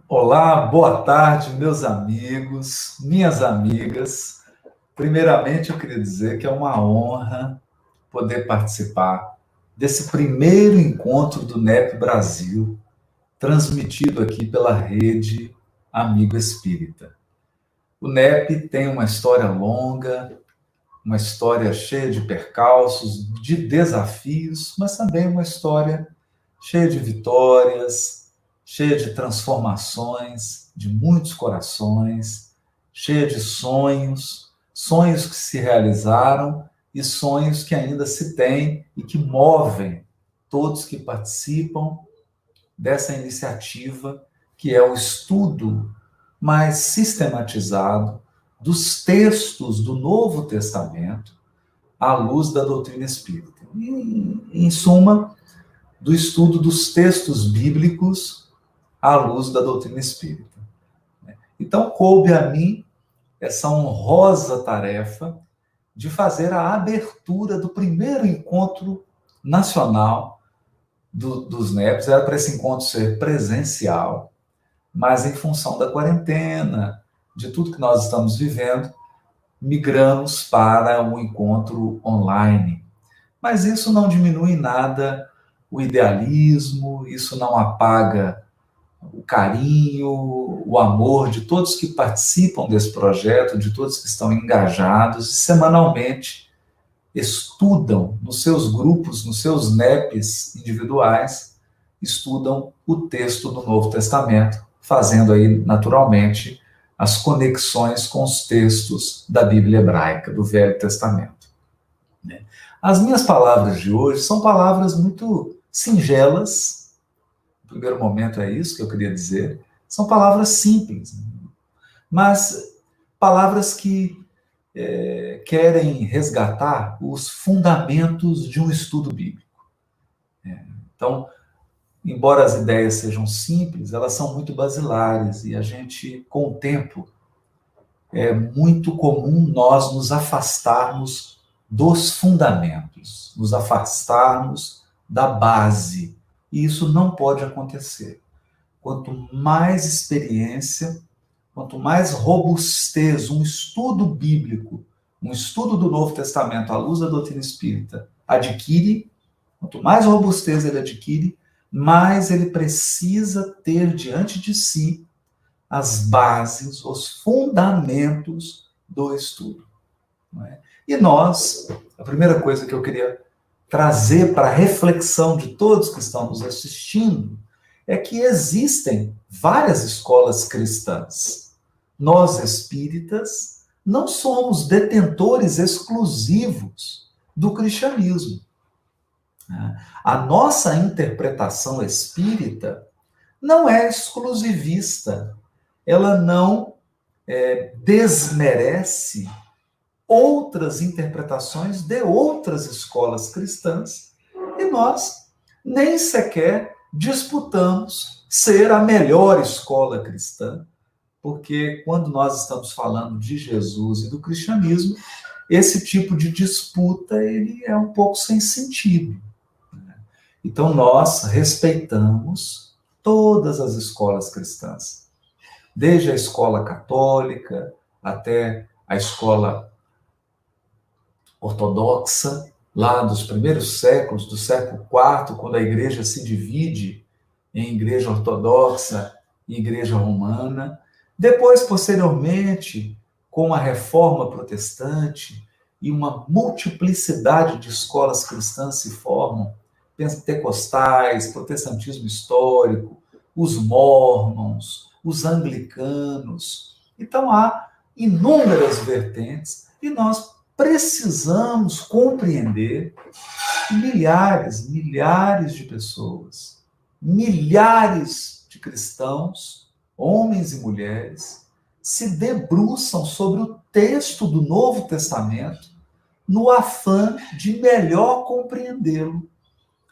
Olá, boa tarde, meus amigos, minhas amigas. Primeiramente, eu queria dizer que é uma honra poder participar desse primeiro encontro do NEP Brasil, transmitido aqui pela rede Amigo Espírita. O NEP tem uma história longa, uma história cheia de percalços, de desafios, mas também uma história cheia de vitórias, cheia de transformações, de muitos corações, cheia de sonhos, sonhos que se realizaram e sonhos que ainda se têm e que movem todos que participam dessa iniciativa, que é o estudo mais sistematizado dos textos do Novo Testamento à luz da doutrina espírita. E, em suma, do estudo dos textos bíblicos à luz da doutrina espírita. Então, coube a mim essa honrosa tarefa de fazer a abertura do primeiro encontro nacional dos NEPs. Era para esse encontro ser presencial, mas em função da quarentena, de tudo que nós estamos vivendo, migramos para um encontro online. Mas isso não diminui em nada o idealismo, isso não apaga o carinho, o amor de todos que participam desse projeto, de todos que estão engajados e semanalmente estudam nos seus grupos, nos seus NEPs individuais, estudam o texto do Novo Testamento, fazendo aí, naturalmente, as conexões com os textos da Bíblia hebraica, do Velho Testamento. As minhas palavras de hoje são palavras muito singelas. No primeiro momento é isso que eu queria dizer. São palavras simples, mas palavras que querem resgatar os fundamentos de um estudo bíblico. Então, embora as ideias sejam simples, elas são muito basilares e a gente, com o tempo, é muito comum nós nos afastarmos dos fundamentos, nos afastarmos da base. E isso não pode acontecer. Quanto mais experiência, quanto mais robustez um estudo bíblico, um estudo do Novo Testamento à luz da doutrina espírita adquire, quanto mais robustez ele adquire, mais ele precisa ter diante de si as bases, os fundamentos do estudo. Não é? E nós, a primeira coisa que eu queria trazer para a reflexão de todos que estão nos assistindo é que existem várias escolas cristãs. Nós, espíritas, não somos detentores exclusivos do cristianismo. A nossa interpretação espírita não é exclusivista, ela não desmerece outras interpretações de outras escolas cristãs, e nós nem sequer disputamos ser a melhor escola cristã, porque quando nós estamos falando de Jesus e do cristianismo, esse tipo de disputa ele é um pouco sem sentido. Então nós respeitamos todas as escolas cristãs, desde a escola católica até a escola ortodoxa, lá dos primeiros séculos, do século IV, quando a igreja se divide em igreja ortodoxa e igreja romana. Depois, posteriormente, com a reforma protestante e uma multiplicidade de escolas cristãs se formam, pentecostais, protestantismo histórico, os mórmons, os anglicanos. Então, há inúmeras vertentes e nós precisamos compreender que milhares de pessoas, milhares de cristãos, homens e mulheres, se debruçam sobre o texto do Novo Testamento no afã de melhor compreendê-lo,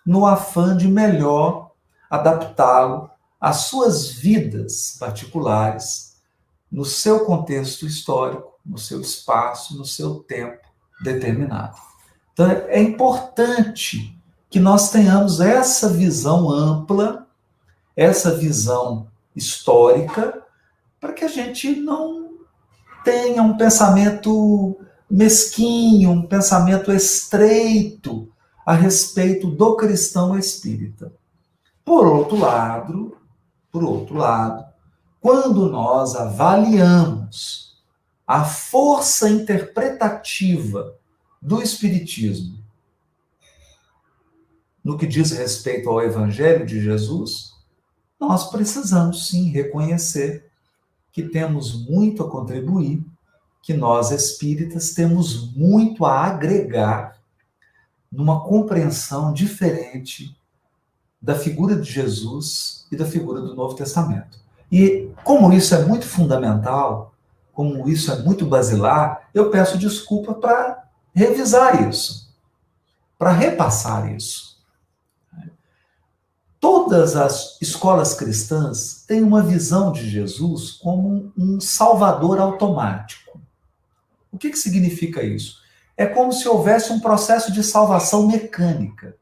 no afã de melhor adaptá-lo às suas vidas particulares, no seu contexto histórico, no seu espaço, no seu tempo determinado. Então, é importante que nós tenhamos essa visão ampla, essa visão histórica, para que a gente não tenha um pensamento mesquinho, um pensamento estreito a respeito do cristão espírita. Por outro lado, quando nós avaliamos a força interpretativa do Espiritismo no que diz respeito ao Evangelho de Jesus, nós precisamos sim reconhecer que temos muito a contribuir, que nós espíritas temos muito a agregar numa compreensão diferente da figura de Jesus e da figura do Novo Testamento. E como isso é muito fundamental, como isso é muito basilar, eu peço desculpa para revisar isso, para repassar isso. Todas as escolas cristãs têm uma visão de Jesus como um salvador automático. O que significa isso? É como se houvesse um processo de salvação mecânica.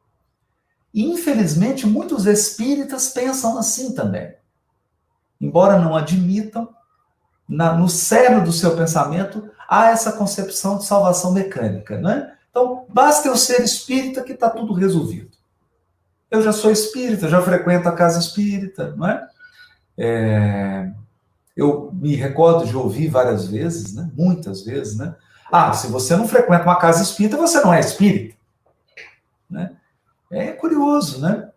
E, infelizmente, muitos espíritas pensam assim também. Embora não admitam, no cerne do seu pensamento, há essa concepção de salvação mecânica, não é? Então, basta eu ser espírita que está tudo resolvido. Eu já sou espírita, já frequento a casa espírita, não é? Eu me recordo de ouvir várias vezes, né? Muitas vezes, né? Se você não frequenta uma casa espírita, você não é espírita. Né? É curioso, né?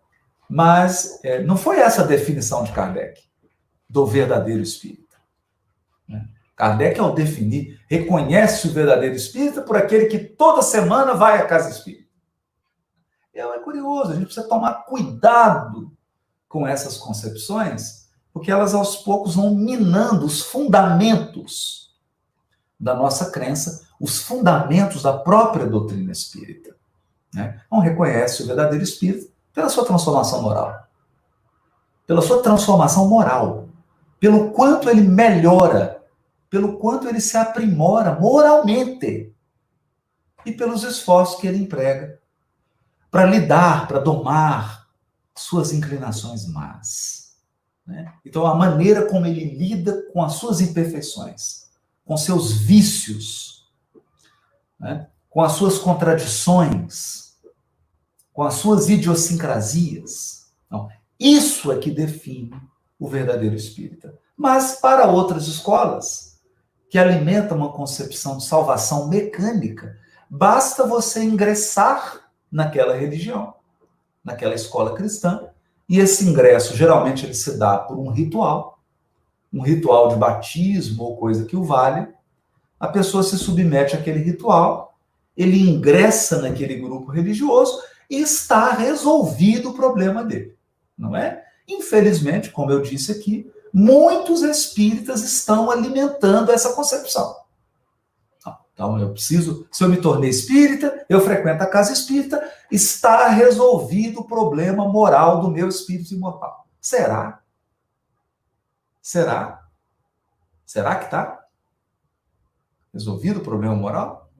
Mas não foi essa a definição de Kardec, do verdadeiro espírita. Né? Kardec, ao definir, reconhece o verdadeiro espírita por aquele que toda semana vai à casa espírita. É curioso, a gente precisa tomar cuidado com essas concepções, porque elas aos poucos vão minando os fundamentos da nossa crença, os fundamentos da própria doutrina espírita. Né? Não reconhece o verdadeiro espírito pela sua transformação moral. Pela sua transformação moral. Pelo quanto ele melhora, pelo quanto ele se aprimora moralmente. E pelos esforços que ele emprega para lidar, para domar suas inclinações más. Né? Então, a maneira como ele lida com as suas imperfeições, com seus vícios, né? Com as suas contradições, com as suas idiosincrasias. Não, isso é que define o verdadeiro espírita. Mas, para outras escolas, que alimentam uma concepção de salvação mecânica, basta você ingressar naquela religião, naquela escola cristã, e esse ingresso, geralmente, ele se dá por um ritual de batismo ou coisa que o valha. A pessoa se submete àquele ritual, ele ingressa naquele grupo religioso e está resolvido o problema dele, não é? Infelizmente, como eu disse aqui, muitos espíritas estão alimentando essa concepção. Então, se eu me tornei espírita, eu frequento a casa espírita, está resolvido o problema moral do meu espírito imortal. Será? Será? Será que está resolvido o problema moral?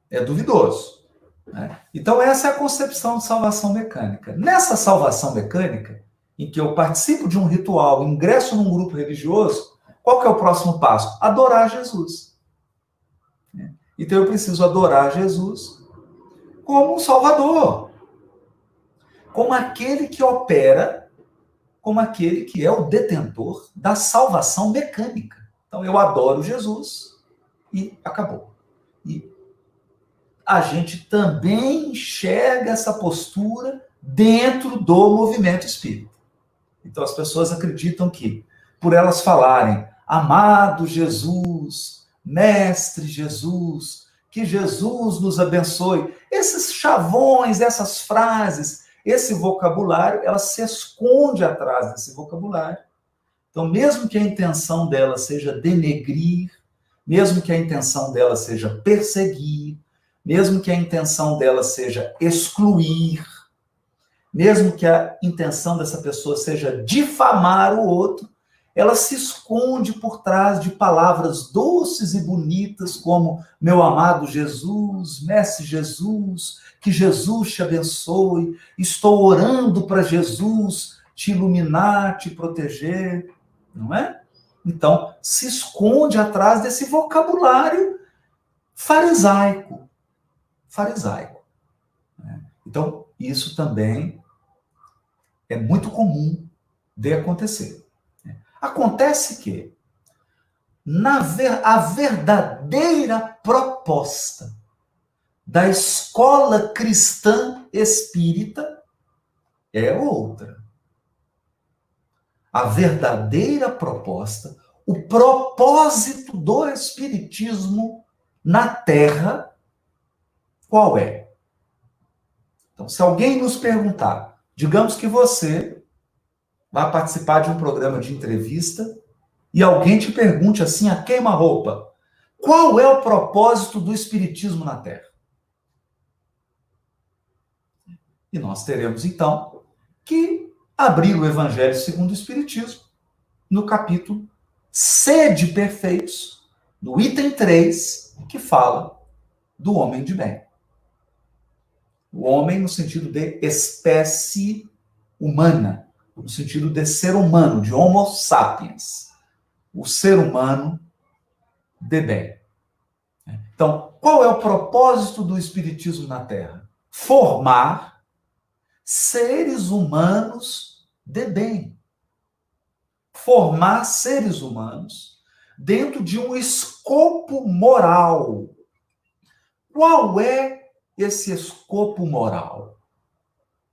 É duvidoso. Né? Então, essa é a concepção de salvação mecânica. Nessa salvação mecânica, em que eu participo de um ritual, ingresso num grupo religioso, qual que é o próximo passo? Adorar Jesus. Então eu preciso adorar Jesus como um salvador, como aquele que opera, como aquele que é o detentor da salvação mecânica. Então eu adoro Jesus e acabou. E a gente também enxerga essa postura dentro do movimento espírita. Então as pessoas acreditam que, por elas falarem, amado Jesus, mestre Jesus, que Jesus nos abençoe, esses chavões, essas frases, esse vocabulário, ela se esconde atrás desse vocabulário. Então, mesmo que a intenção dela seja denegrir, mesmo que a intenção dela seja perseguir, mesmo que a intenção dela seja excluir, mesmo que a intenção dessa pessoa seja difamar o outro, ela se esconde por trás de palavras doces e bonitas como meu amado Jesus, mestre Jesus, que Jesus te abençoe, estou orando para Jesus te iluminar, te proteger, não é? Então, se esconde atrás desse vocabulário farisaico. Farisaico. Né? Então, isso também é muito comum de acontecer. Acontece que a verdadeira proposta da escola cristã espírita é outra. A verdadeira proposta, o propósito do espiritismo na Terra, qual é? Então, se alguém nos perguntar, digamos que você vai participar de um programa de entrevista e alguém te pergunte assim, a queima-roupa, qual é o propósito do espiritismo na Terra? E nós teremos, então, que abrir o Evangelho segundo o Espiritismo, no capítulo Sede Perfeitos, no item 3, que fala do homem de bem. O homem no sentido de espécie humana, no sentido de ser humano, de homo sapiens. O ser humano de bem. Então, qual é o propósito do Espiritismo na Terra? Formar seres humanos de bem. Formar seres humanos dentro de um escopo moral. Qual é esse escopo moral?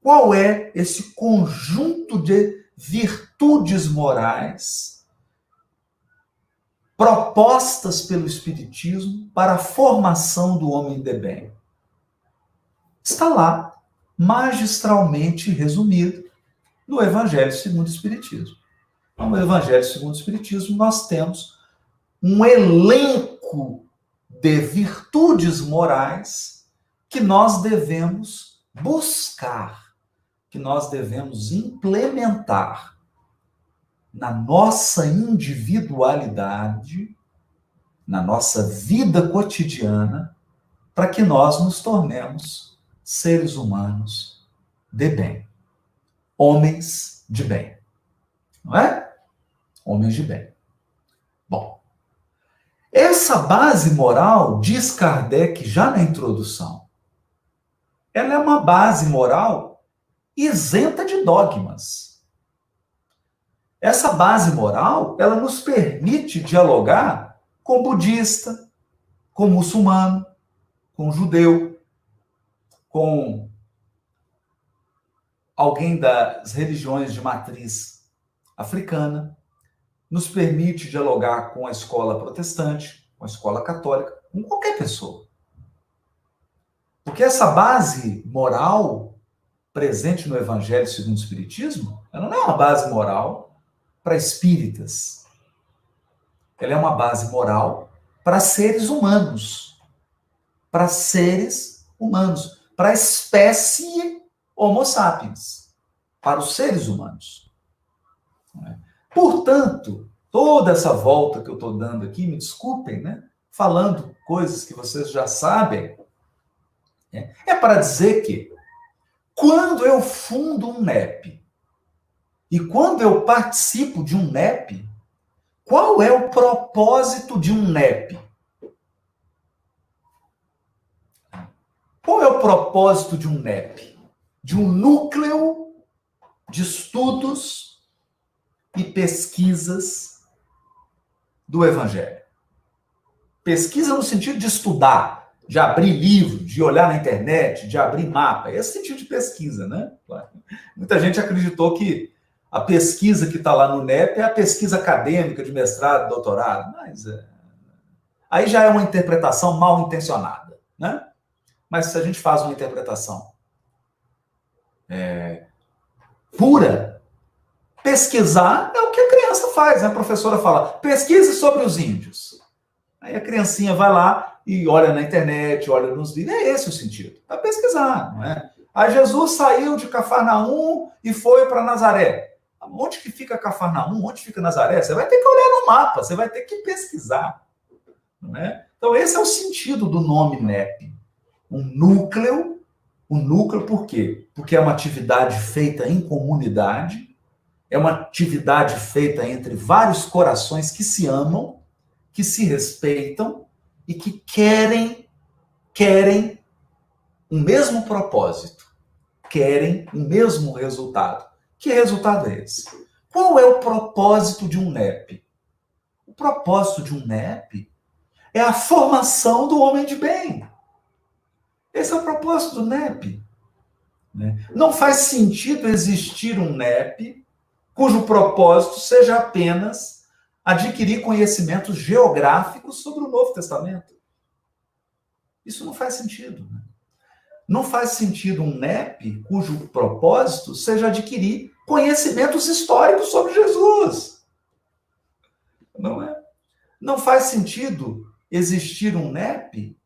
Qual é esse conjunto de virtudes morais propostas pelo Espiritismo para a formação do homem de bem? Está lá, magistralmente resumido, no Evangelho segundo o Espiritismo. No Evangelho segundo o Espiritismo, nós temos um elenco de virtudes morais que nós devemos buscar, que nós devemos implementar na nossa individualidade, na nossa vida cotidiana, para que nós nos tornemos seres humanos de bem. Homens de bem. Não é? Homens de bem. Bom, essa base moral, diz Kardec já na introdução, ela é uma base moral isenta de dogmas. Essa base moral, ela nos permite dialogar com budista, com muçulmano, com judeu, com alguém das religiões de matriz africana, nos permite dialogar com a escola protestante, com a escola católica, com qualquer pessoa. Porque essa base moral presente no Evangelho segundo o Espiritismo, ela não é uma base moral para espíritas. Ela é uma base moral para seres humanos. Para seres humanos. Para a espécie Homo sapiens. Para os seres humanos. Portanto, toda essa volta que eu estou dando aqui, me desculpem, né? Falando coisas que vocês já sabem, é para dizer que quando eu fundo um NEP e quando eu participo de um NEP, qual é o propósito de um NEP? Qual é o propósito de um NEP? De um núcleo de estudos e pesquisas do Evangelho. Pesquisa no sentido de estudar, de abrir livro, de olhar na internet, de abrir mapa. É esse sentido de pesquisa, né? Muita gente acreditou que a pesquisa que está lá no NEP é a pesquisa acadêmica de mestrado, doutorado, mas aí já é uma interpretação mal intencionada, né? Mas se a gente faz uma interpretação pura, pesquisar é o que a criança faz, né? A professora fala, pesquise sobre os índios. Aí a criancinha vai lá e olha na internet, olha nos vídeos. É esse o sentido, para pesquisar, não é? Aí Jesus saiu de Cafarnaum e foi para Nazaré. Onde que fica Cafarnaum? Onde fica Nazaré? Você vai ter que olhar no mapa, você vai ter que pesquisar. Não é? Então esse é o sentido do nome NEP. Um núcleo por quê? Porque é uma atividade feita em comunidade, é uma atividade feita entre vários corações que se amam, que se respeitam e que querem o mesmo propósito, querem o mesmo resultado. Que resultado é esse? Qual é o propósito de um NEP? O propósito de um NEP é a formação do homem de bem. Esse é o propósito do NEP. Não faz sentido existir um NEP cujo propósito seja apenas adquirir conhecimentos geográficos sobre o Novo Testamento. Isso não faz sentido. Não faz sentido um NEP cujo propósito seja adquirir conhecimentos históricos sobre Jesus. Não é? Não faz sentido existir um NEP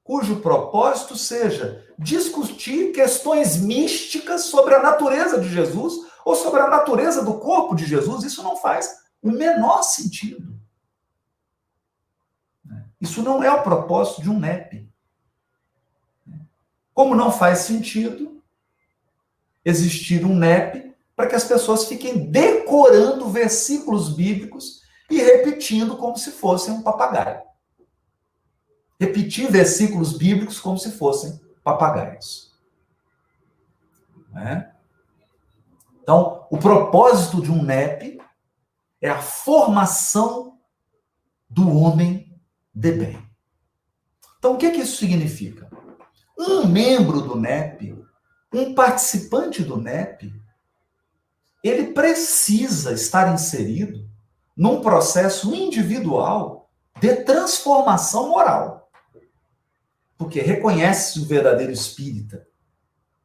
cujo propósito seja discutir questões místicas sobre a natureza de Jesus ou sobre a natureza do corpo de Jesus. Isso não faz o menor sentido. Isso não é o propósito de um NEP. Como não faz sentido existir um NEP para que as pessoas fiquem decorando versículos bíblicos e repetindo como se fossem um papagaio. Repetir versículos bíblicos como se fossem papagaios. Então, o propósito de um NEP é a formação do homem de bem. Então, o que isso significa? Um membro do NEP, um participante do NEP, ele precisa estar inserido num processo individual de transformação moral. Porque reconhece o verdadeiro espírita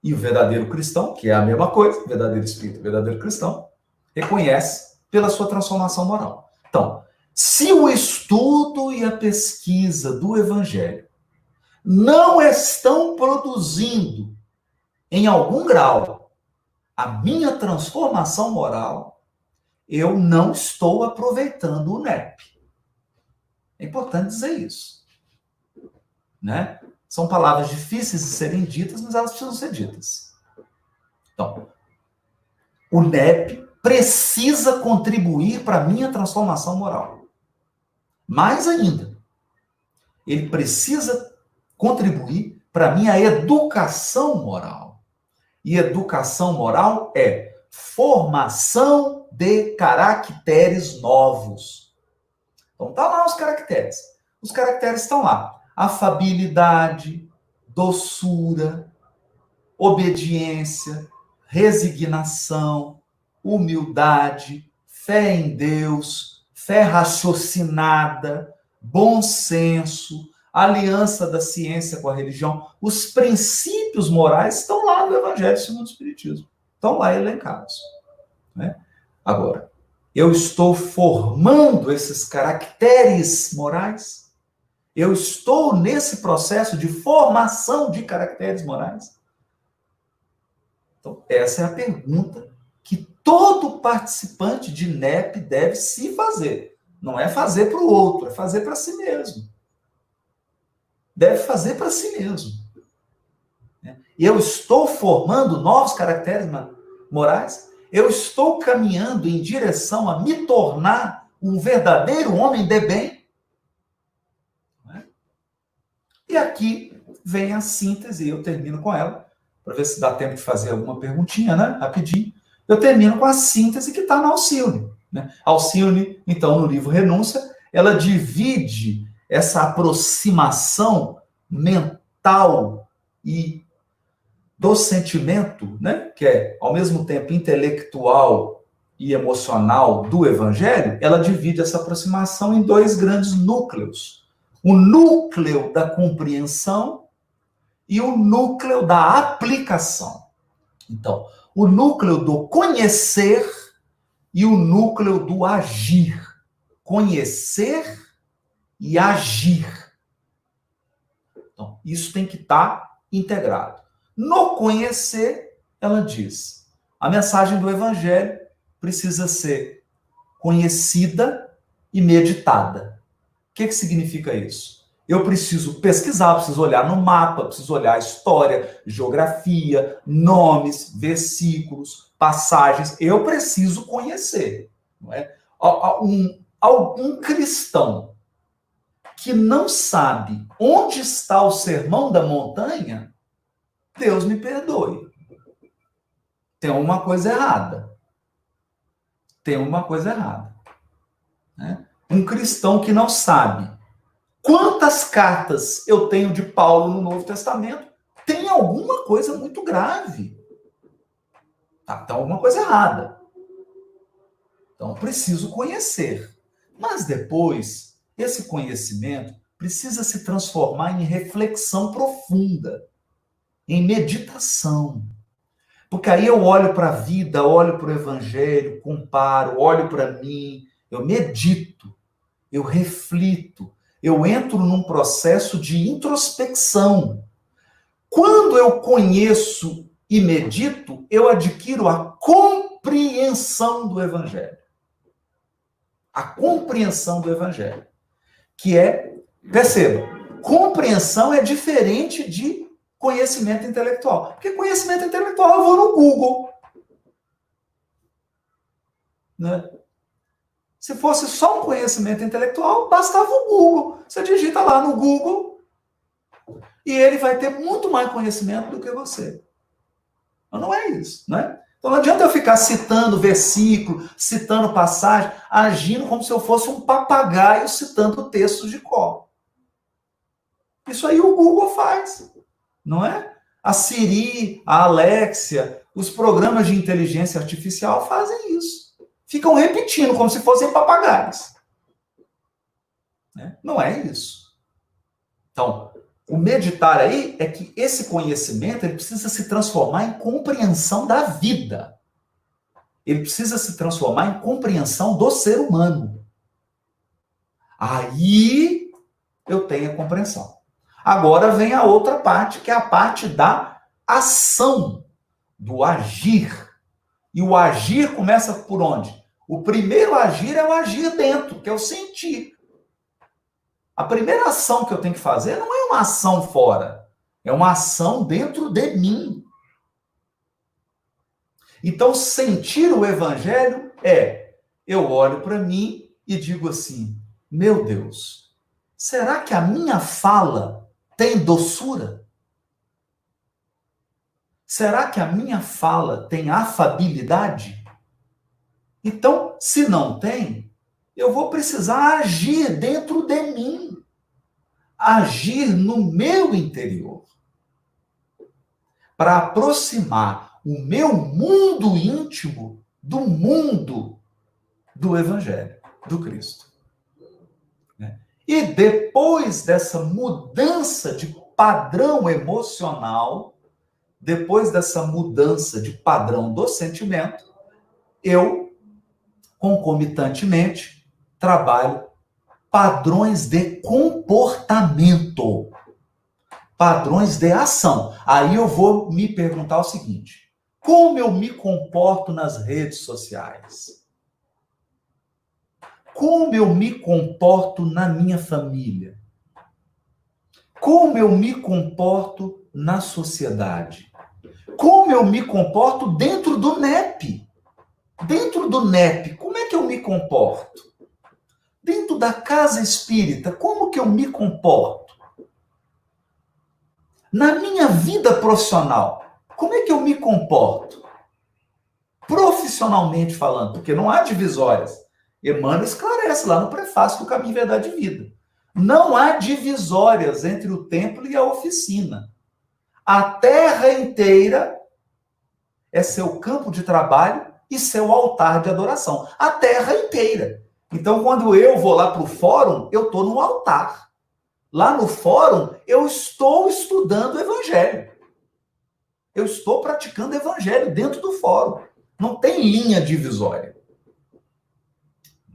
e o verdadeiro cristão, que é a mesma coisa, verdadeiro espírita e verdadeiro cristão, reconhece pela sua transformação moral. Então, se o estudo e a pesquisa do Evangelho não estão produzindo, em algum grau, a minha transformação moral, eu não estou aproveitando o NEP. É importante dizer isso. São palavras difíceis de serem ditas, mas elas precisam ser ditas. Então, o NEP precisa contribuir para a minha transformação moral. Mais ainda, ele precisa contribuir para a minha educação moral. E educação moral é formação de caracteres novos. Então, tá lá os caracteres. Os caracteres estão lá. Afabilidade, doçura, obediência, resignação, humildade, fé em Deus, fé raciocinada, bom senso, aliança da ciência com a religião. Os princípios morais estão lá no Evangelho segundo o Espiritismo. Estão lá elencados. Agora, eu estou formando esses caracteres morais? Eu estou nesse processo de formação de caracteres morais? Então, essa é a pergunta que todo participante de NEP deve se fazer. Não é fazer para o outro, é fazer para si mesmo. Deve fazer para si mesmo. Eu estou formando novos caracteres morais? Eu estou caminhando em direção a me tornar um verdadeiro homem de bem? E aqui vem a síntese, e eu termino com ela, para ver se dá tempo de fazer alguma perguntinha, rapidinho. Eu termino com a síntese que está na Alcione. Alcione, então, no livro Renúncia, ela divide essa aproximação mental e do sentimento, que é, ao mesmo tempo, intelectual e emocional do Evangelho, ela divide essa aproximação em dois grandes núcleos. O núcleo da compreensão e o núcleo da aplicação. Então, o núcleo do conhecer e o núcleo do agir. Conhecer e agir. Então, isso tem que estar integrado. No conhecer, ela diz, a mensagem do Evangelho precisa ser conhecida e meditada. O que significa isso? Eu preciso pesquisar, preciso olhar no mapa, preciso olhar a história, geografia, nomes, versículos, passagens. Eu preciso conhecer. Não é? Um cristão que não sabe onde está o Sermão da Montanha, Deus me perdoe. Tem uma coisa errada. Tem uma coisa errada. Né? Um cristão que não sabe quantas cartas eu tenho de Paulo no Novo Testamento, tem alguma coisa muito grave. Tá, tem alguma coisa errada. Então, preciso conhecer. Mas depois, esse conhecimento precisa se transformar em reflexão profunda, em meditação. Porque aí eu olho para a vida, olho para o Evangelho, comparo, olho para mim, eu medito, eu reflito, eu entro num processo de introspecção. Quando eu conheço e medito, eu adquiro a compreensão do Evangelho. A compreensão do Evangelho. Que é, perceba, compreensão é diferente de conhecimento intelectual. Porque conhecimento intelectual eu vou no Google. Né? Se fosse só um conhecimento intelectual, bastava o Google. Você digita lá no Google e ele vai ter muito mais conhecimento do que você. Mas não é isso, né? Então não adianta eu ficar citando versículo, citando passagem, agindo como se eu fosse um papagaio citando textos de cor. Isso aí o Google faz, não é? A Siri, a Alexia, os programas de inteligência artificial fazem isso. Ficam repetindo como se fossem papagaios. Né? Não é isso. Então, o meditar aí é que esse conhecimento ele precisa se transformar em compreensão da vida. Ele precisa se transformar em compreensão do ser humano. Aí eu tenho a compreensão. Agora vem a outra parte, que é a parte da ação, do agir. E o agir começa por onde? O primeiro agir é o agir dentro, que é o sentir. A primeira ação que eu tenho que fazer não é uma ação fora, é uma ação dentro de mim. Então, sentir o Evangelho é, eu olho para mim e digo assim, meu Deus, será que a minha fala tem doçura? Será que a minha fala tem afabilidade? Então, se não tem, eu vou precisar agir dentro de mim. Agir no meu interior. Para aproximar o meu mundo íntimo do mundo do Evangelho, do Cristo. E depois dessa mudança de padrão emocional, depois dessa mudança de padrão do sentimento, eu concomitantemente, trabalho padrões de comportamento, padrões de ação. Aí eu vou me perguntar o seguinte, como eu me comporto nas redes sociais? Como eu me comporto na minha família? Como eu me comporto na sociedade? Como eu me comporto dentro do NEP? Dentro do NEP, como é que eu me comporto? Dentro da casa espírita, como que eu me comporto? Na minha vida profissional, como é que eu me comporto? Profissionalmente falando, porque não há divisórias. Emmanuel esclarece lá no prefácio do Caminho, Verdade e Vida. Não há divisórias entre o templo e a oficina. A terra inteira é seu campo de trabalho e seu altar de adoração. A terra inteira. Então, quando eu vou lá para o fórum, eu estou no altar. Lá no fórum, eu estou estudando o Evangelho. Eu estou praticando o Evangelho dentro do fórum. Não tem linha divisória.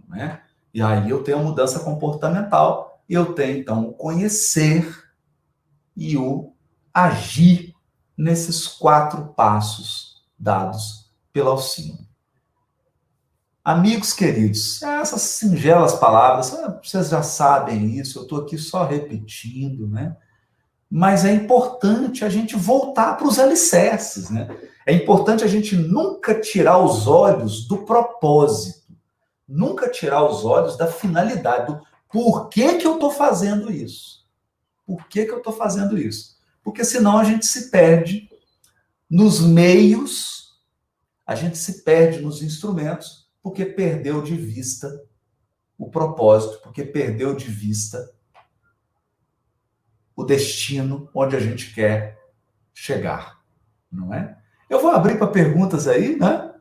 Não é? E aí eu tenho a mudança comportamental. E eu tenho, então, o conhecer e o agir nesses 4 passos dados pela Alcina. Amigos queridos, essas singelas palavras, vocês já sabem isso, eu estou aqui só repetindo, né? mas é importante a gente voltar para os alicerces, né? É importante a gente nunca tirar os olhos do propósito, nunca tirar os olhos da finalidade, do por que que eu estou fazendo isso? Por que que eu estou fazendo isso? Porque senão a gente se perde nos meios, a gente se perde nos instrumentos, porque perdeu de vista o propósito, porque perdeu de vista o destino onde a gente quer chegar, não é? Eu vou abrir para perguntas aí, né?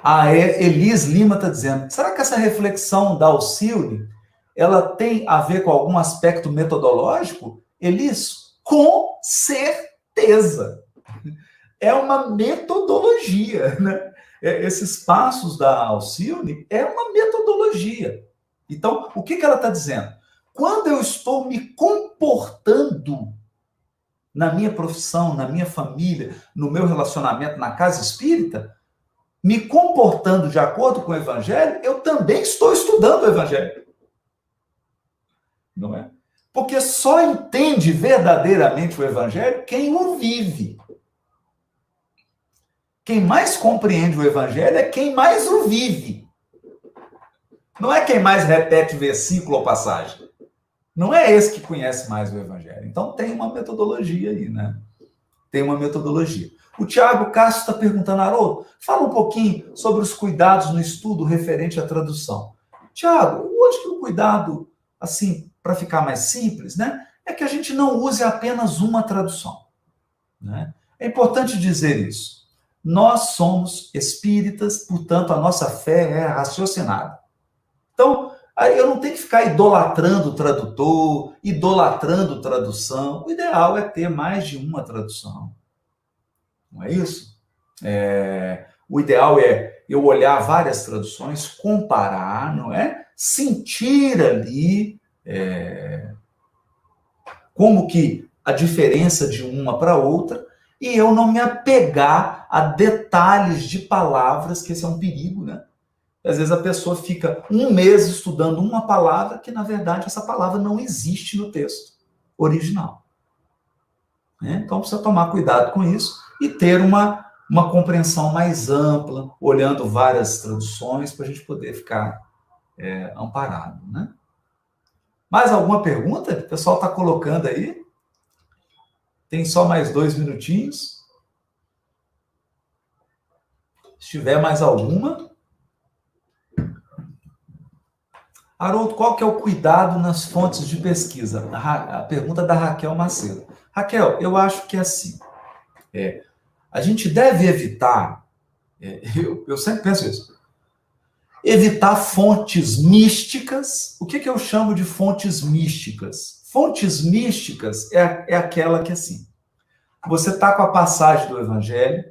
A Elis Lima está dizendo, será que essa reflexão da Alcione, ela tem a ver com algum aspecto metodológico? Elis, com certeza. É uma metodologia, né? Esses passos da Alcione é uma metodologia. Então, o que ela está dizendo? Quando eu estou me comportando na minha profissão, na minha família, no meu relacionamento na casa espírita, me comportando de acordo com o Evangelho, eu também estou estudando o Evangelho. Não é? Porque só entende verdadeiramente o Evangelho quem o vive. Quem mais compreende o Evangelho é quem mais o vive. Não é quem mais repete versículo ou passagem. Não é esse que conhece mais o Evangelho. Então tem uma metodologia aí, né? Tem uma metodologia. O Tiago Castro está perguntando, Haroldo, fala um pouquinho sobre os cuidados no estudo referente à tradução. Tiago, eu acho que o cuidado, assim, para ficar mais simples, né, é que a gente não use apenas uma tradução. Né? É importante dizer isso. Nós somos espíritas, portanto, a nossa fé é raciocinada. Então, aí eu não tenho que ficar idolatrando o tradutor, idolatrando tradução. O ideal é ter mais de uma tradução. Não é isso? O ideal é eu olhar várias traduções, comparar, não é? Sentir ali como que a diferença de uma para outra, e eu não me apegar a detalhes de palavras, que esse é um perigo, né? Às vezes a pessoa fica um mês estudando uma palavra que, na verdade, essa palavra não existe no texto original. Então, precisa tomar cuidado com isso e ter uma compreensão mais ampla, olhando várias traduções, para a gente poder ficar amparado. Né? Mais alguma pergunta? O pessoal está colocando aí. Tem só mais 2 minutinhos. Se tiver mais alguma. Haroldo, qual que é o cuidado nas fontes de pesquisa? A pergunta da Raquel Macedo. Raquel, eu acho que é assim. A gente deve evitar, eu sempre penso isso, evitar fontes místicas. O que eu chamo de fontes místicas? Fontes místicas é aquela que, assim, você está com a passagem do Evangelho,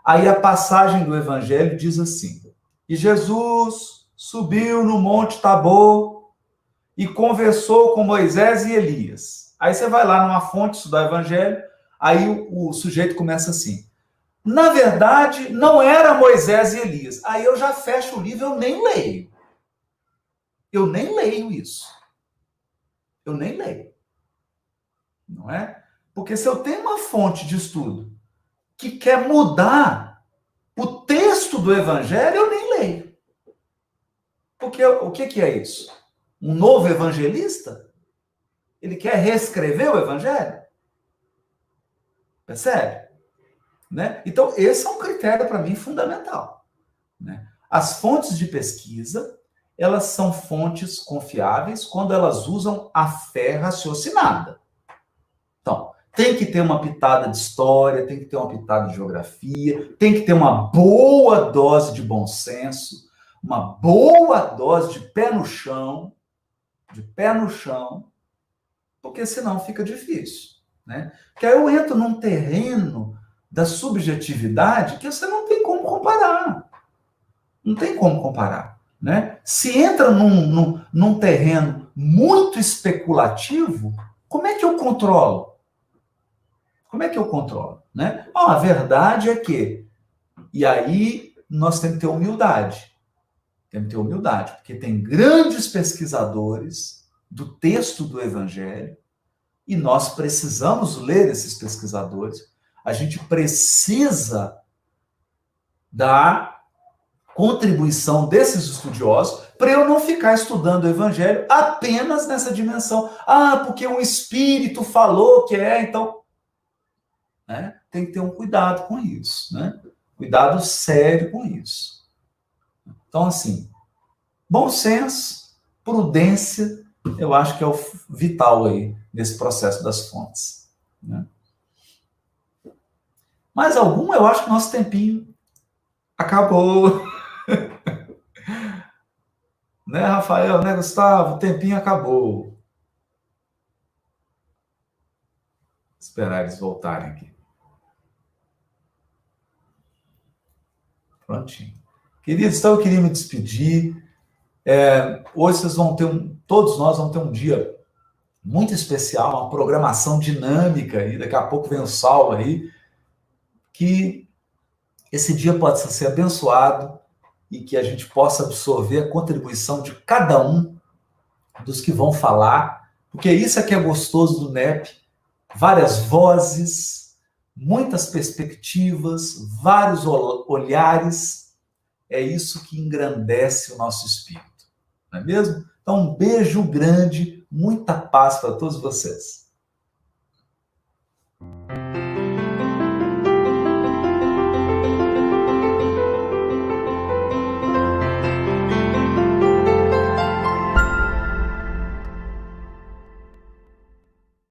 aí a passagem do Evangelho diz assim, e Jesus subiu no Monte Tabor e conversou com Moisés e Elias. Aí você vai lá numa fonte estudar o Evangelho, aí o sujeito começa assim, na verdade, não era Moisés e Elias. Aí eu já fecho o livro, eu nem leio. Eu nem leio isso. Eu nem leio. Não é? Porque se eu tenho uma fonte de estudo que quer mudar o texto do Evangelho, eu nem leio. Porque o que é isso? Um novo evangelista? Ele quer reescrever o Evangelho? Percebe? Né? Então, esse é um critério para mim fundamental. Né? As fontes de pesquisa, elas são fontes confiáveis quando elas usam a fé raciocinada. Então, tem que ter uma pitada de história, tem que ter uma pitada de geografia, tem que ter uma boa dose de bom senso, uma boa dose de pé no chão, porque senão fica difícil. Né? Porque aí eu entro num terreno da subjetividade que você não tem como comparar. Não tem como comparar. Né? Se entra num terreno muito especulativo, como é que eu controlo? Como é que eu controlo? Né? A verdade é que, e aí nós temos que ter humildade. Temos que ter humildade, porque tem grandes pesquisadores do texto do Evangelho, e nós precisamos ler esses pesquisadores, a gente precisa da contribuição desses estudiosos para eu não ficar estudando o Evangelho apenas nessa dimensão. Ah, porque um espírito falou que é, então... Né? Tem que ter um cuidado com isso, né? Cuidado sério com isso. Então, assim, bom senso, prudência, eu acho que é o vital aí nesse processo das fontes. Né? Mais algum? Eu acho que nosso tempinho acabou. Né, Rafael, né, Gustavo? O tempinho acabou. Esperar eles voltarem aqui. Prontinho. Queridos, então eu queria me despedir. Hoje vocês vão ter todos nós vamos ter um dia muito especial, uma programação dinâmica, e daqui a pouco vem o Saulo aí, que esse dia possa ser abençoado e que a gente possa absorver a contribuição de cada um dos que vão falar, porque isso é que é gostoso do NEP, várias vozes, muitas perspectivas, vários olhares, é isso que engrandece o nosso espírito, não é mesmo? Então, um beijo grande, muita paz para todos vocês.